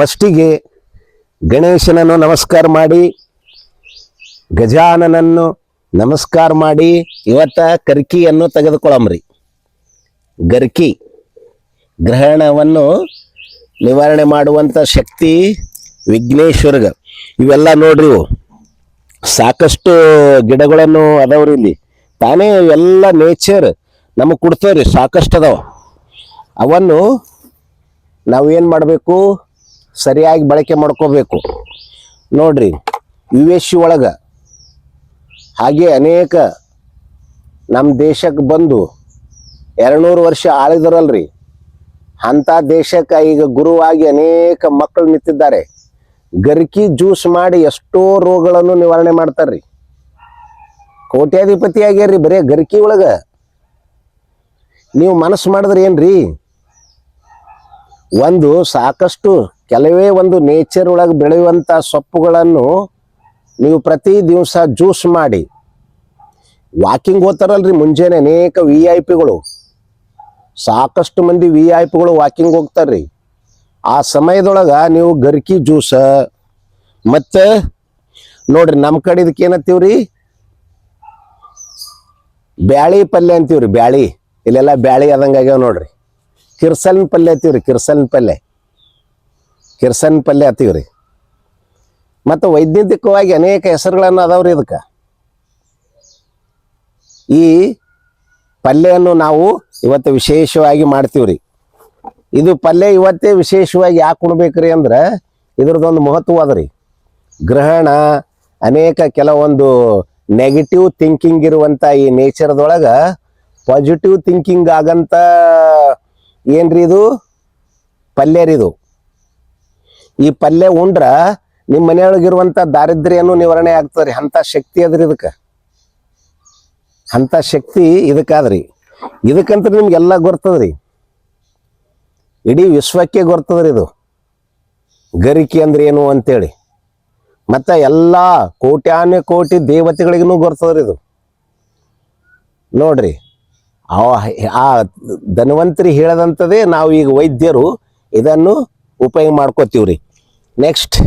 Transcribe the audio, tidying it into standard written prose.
ಫಸ್ಟಿಗೆ ಗಣೇಶನನ್ನು ನಮಸ್ಕಾರ ಮಾಡಿ, ಗಜಾನನನ್ನು ನಮಸ್ಕಾರ ಮಾಡಿ, ಇವತ್ತ ಕರ್ಕಿಯನ್ನು ತೆಗೆದುಕೊಳ್ಳಮ್ರಿ. ಗರ್ಕಿ ಗ್ರಹಣವನ್ನು ನಿವಾರಣೆ ಮಾಡುವಂಥ ಶಕ್ತಿ ವಿಘ್ನೇಶ್ವರ್ಗ. ಇವೆಲ್ಲ ನೋಡ್ರಿ, ಇವು ಸಾಕಷ್ಟು ಗಿಡಗಳನ್ನು ಅದಾವ್ರಿ ಇಲ್ಲಿ. ತಾನೇ ಇವೆಲ್ಲ ನೇಚರ್ ನಮಗೆ ಕೊಡ್ತೇವ್ರಿ, ಸಾಕಷ್ಟು ಅದಾವ. ಅವನ್ನು ನಾವೇನು ಮಾಡಬೇಕು, ಸರಿಯಾಗಿ ಬಳಕೆ ಮಾಡ್ಕೋಬೇಕು. ನೋಡ್ರಿ, US ಒಳಗೆ ಹಾಗೆ ಅನೇಕ ನಮ್ಮ ದೇಶಕ್ಕೆ ಬಂದು 200 ವರ್ಷ ಆಳಿದರಲ್ರಿ, ಅಂಥ ದೇಶಕ್ಕೆ ಈಗ ಗುರುವಾಗಿ ಅನೇಕ ಮಕ್ಕಳು ನಿಂತಿದ್ದಾರೆ. ಗರ್ಕಿ ಜ್ಯೂಸ್ ಮಾಡಿ ಎಷ್ಟೋ ರೋಗಗಳನ್ನು ನಿವಾರಣೆ ಮಾಡ್ತಾರ್ರಿ. ಕೋಟ್ಯಾಧಿಪತಿ ಆಗ್ಯಾರ್ರಿ ಬರೇ ಗರ್ಕಿ ಒಳಗೆ. ನೀವು ಮನಸ್ಸು ಮಾಡಿದ್ರೆ ಏನ್ರಿ, ಒಂದು ಸಾಕಷ್ಟು ಕೆಲವೇ ಒಂದು ನೇಚರ್ ಒಳಗೆ ಬೆಳೆಯುವಂಥ ಸೊಪ್ಪುಗಳನ್ನು ನೀವು ಪ್ರತಿ ದಿವಸ ಜ್ಯೂಸ್ ಮಾಡಿ, ವಾಕಿಂಗ್ ಹೋಗ್ತಾರಲ್ರಿ ಮುಂಜಾನೆ ಅನೇಕ VIP ಗಳು, ಸಾಕಷ್ಟು ಮಂದಿ VIP ಗಳು ವಾಕಿಂಗ್ ಹೋಗ್ತಾರ್ರಿ. ಆ ಸಮಯದೊಳಗೆ ನೀವು ಗರ್ಕಿ ಜ್ಯೂಸ ಮತ್ತು ನೋಡ್ರಿ, ನಮ್ಮ ಕಡೆ ಇದಕ್ಕೆ ಏನತ್ತೀವ್ರಿ, ಬ್ಯಾಳಿ ಪಲ್ಯ ಅಂತೀವ್ರಿ. ಬ್ಯಾಳಿ ಇಲ್ಲೆಲ್ಲ ಬ್ಯಾಳಿ ಆದಂಗೆ ಆಗ್ಯಾವ ನೋಡ್ರಿ. ಕಿರ್ಸನ್ ಪಲ್ಯ ಅಂತೀವ್ರಿ, ಕಿರ್ಸನ್ ಪಲ್ಯ ಅಂತೀವ್ರಿ. ಮತ್ತು ವೈಜ್ಞಾನಿಕವಾಗಿ ಅನೇಕ ಹೆಸರುಗಳನ್ನು ಅದಾವ್ರಿ ಇದಕ್ಕೆ. ಈ ಪಲ್ಯವನ್ನು ನಾವು ಇವತ್ತು ವಿಶೇಷವಾಗಿ ಮಾಡ್ತೀವ್ರಿ. ಇದು ಪಲ್ಯ ಇವತ್ತೇ ವಿಶೇಷವಾಗಿ ಯಾಕೆ ಉಣ್ಬೇಕ್ರಿ ಅಂದ್ರೆ ಇದ್ರದ್ದೊಂದು ಮಹತ್ವ ಅದ್ರಿ. ಗ್ರಹಣ, ಅನೇಕ ಕೆಲವೊಂದು ನೆಗೆಟಿವ್ ಥಿಂಕಿಂಗ್ ಇರುವಂಥ ಈ ನೇಚರ್ದೊಳಗೆ ಪಾಸಿಟಿವ್ ಥಿಂಕಿಂಗ್ ಆಗಂತ ಏನ್ರಿ ಇದು ಪಲ್ಯ ರೀ. ಇದು ಈ ಪಲ್ಯ ಉಂಡ್ರ ನಿಮ್ಮ ಮನೆಯೊಳಗಿರುವಂಥ ದಾರಿದ್ರ್ಯನೂ ನಿವಾರಣೆ ಆಗ್ತದ್ರಿ. ಅಂಥ ಶಕ್ತಿ ಅದ್ರಿ ಇದಕ್ಕೆ, ಅಂಥ ಶಕ್ತಿ ಇದಕ್ಕಾದ್ರಿ. ಇದಕ್ಕಂತ ನಿಮ್ಗೆಲ್ಲ ಗೊತ್ತದ್ರಿ, ಇಡೀ ವಿಶ್ವಕ್ಕೆ ಗೊತ್ತದ್ರಿ ಇದು ಗರಿಕೆ ಅಂದ್ರೆ ಏನು ಅಂತೇಳಿ. ಮತ್ತು ಎಲ್ಲ ಕೋಟ್ಯಾನು ಕೋಟಿ ದೇವತೆಗಳಿಗೂ ಗೊತ್ತದ್ರಿ ಇದು. ನೋಡ್ರಿ, ಆ ಧನ್ವಂತರಿ ಹೇಳದಂಥದ್ದೇ ನಾವು ಈಗ ವೈದ್ಯರು ಇದನ್ನು ಉಪಯೋಗ ಮಾಡ್ಕೋತೀವ್ರಿ. ನೆಕ್ಸ್ಟ್